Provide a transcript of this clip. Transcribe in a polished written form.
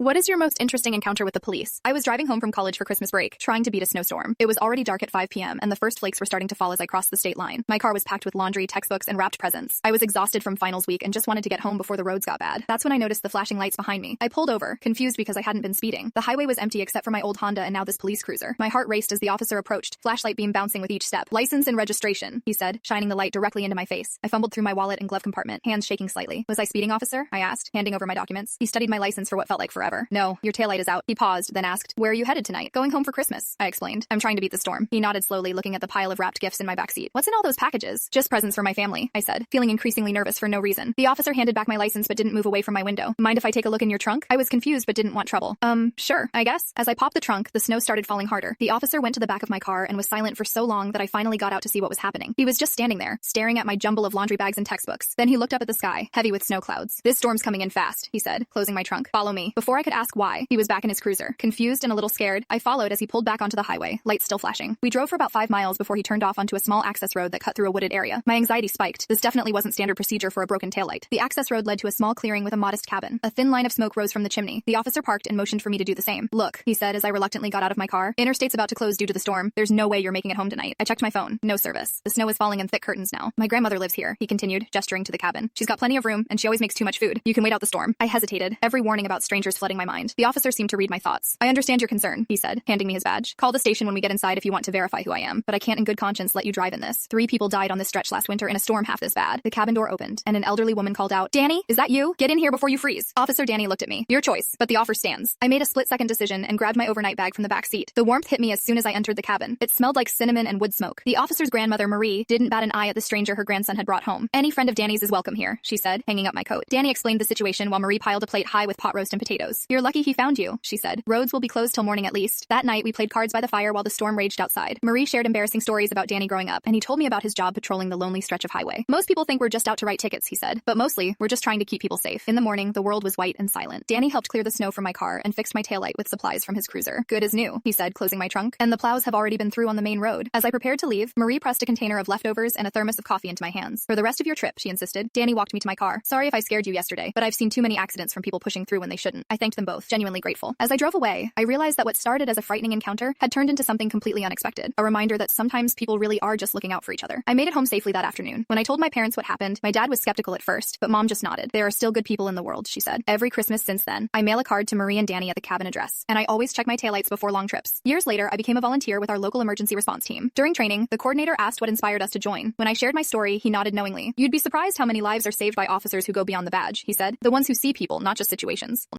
What is your most interesting encounter with the police? I was driving home from college for Christmas break, trying to beat a snowstorm. It was already dark at 5 p.m., and the first flakes were starting to fall as I crossed the state line. My car was packed with laundry, textbooks, and wrapped presents. I was exhausted from finals week and just wanted to get home before the roads got bad. That's when I noticed the flashing lights behind me. I pulled over, confused because I hadn't been speeding. The highway was empty except for my old Honda and now this police cruiser. My heart raced as the officer approached, flashlight beam bouncing with each step. "License and registration," he said, shining the light directly into my face. I fumbled through my wallet and glove compartment, hands shaking slightly. "Was I speeding, officer?" I asked, handing over my documents. He studied my license for what felt like forever. "No, your taillight is out." He paused, then asked, "Where are you headed tonight?" "Going home for Christmas," I explained. "I'm trying to beat the storm." He nodded slowly, looking at the pile of wrapped gifts in my backseat. "What's in all those packages?" "Just presents for my family," I said, feeling increasingly nervous for no reason. The officer handed back my license but didn't move away from my window. "Mind if I take a look in your trunk?" I was confused but didn't want trouble. Sure, I guess." As I popped the trunk, the snow started falling harder. The officer went to the back of my car and was silent for so long that I finally got out to see what was happening. He was just standing there, staring at my jumble of laundry bags and textbooks. Then he looked up at the sky, heavy with snow clouds. "This storm's coming in fast," he said, closing my trunk. "Follow me." Before I could ask why, he was back in his cruiser. Confused and a little scared, I followed as he pulled back onto the highway, lights still flashing. We drove for about 5 miles before he turned off onto a small access road that cut through a wooded area. My anxiety spiked. This definitely wasn't standard procedure for a broken taillight. The access road led to a small clearing with a modest cabin. A thin line of smoke rose from the chimney. The officer parked and motioned for me to do the same. "Look," he said as I reluctantly got out of my car. "Interstate's about to close due to the storm. There's no way you're making it home tonight." I checked my phone. No service. The snow is falling in thick curtains now. "My grandmother lives here," he continued, gesturing to the cabin. "She's got plenty of room, and she always makes too much food. You can wait out the storm." I hesitated, every warning about strangers flooding my mind. The officer seemed to read my thoughts. "I understand your concern," he said, handing me his badge. "Call the station when we get inside if you want to verify who I am, but I can't in good conscience let you drive in this. 3 people died on this stretch last winter in a storm half this bad." The cabin door opened, and an elderly woman called out, "Danny, is that you? Get in here before you freeze." Officer Danny looked at me. "Your choice, but the offer stands." I made a split-second decision and grabbed my overnight bag from the back seat. The warmth hit me as soon as I entered the cabin. It smelled like cinnamon and wood smoke. The officer's grandmother, Marie, didn't bat an eye at the stranger her grandson had brought home. "Any friend of Danny's is welcome here," she said, hanging up my coat. Danny explained the situation while Marie piled a plate high with pot roast and potatoes. "You're lucky he found you," she said. "Roads will be closed till morning at least." That night, we played cards by the fire while the storm raged outside. Marie shared embarrassing stories about Danny growing up, and he told me about his job patrolling the lonely stretch of highway. "Most people think we're just out to write tickets," he said, "but mostly, we're just trying to keep people safe." In the morning, the world was white and silent. Danny helped clear the snow from my car and fixed my taillight with supplies from his cruiser. "Good as new," he said, closing my trunk. "And the plows have already been through on the main road." As I prepared to leave, Marie pressed a container of leftovers and a thermos of coffee into my hands. "For the rest of your trip," she insisted. Danny walked me to my car. "Sorry if I scared you yesterday, but I've seen too many accidents from people pushing through when they shouldn't." I thanked them both, genuinely grateful. As I drove away, I realized that what started as a frightening encounter had turned into something completely unexpected, a reminder that sometimes people really are just looking out for each other. I made it home safely that afternoon. When I told my parents what happened, my dad was skeptical at first, but Mom just nodded. "There are still good people in the world," she said. Every Christmas since then, I mail a card to Marie and Danny at the cabin address, and I always check my taillights before long trips. Years later, I became a volunteer with our local emergency response team. During training, the coordinator asked what inspired us to join. When I shared my story, he nodded knowingly. "You'd be surprised how many lives are saved by officers who go beyond the badge," he said. "The ones who see people, not just situations."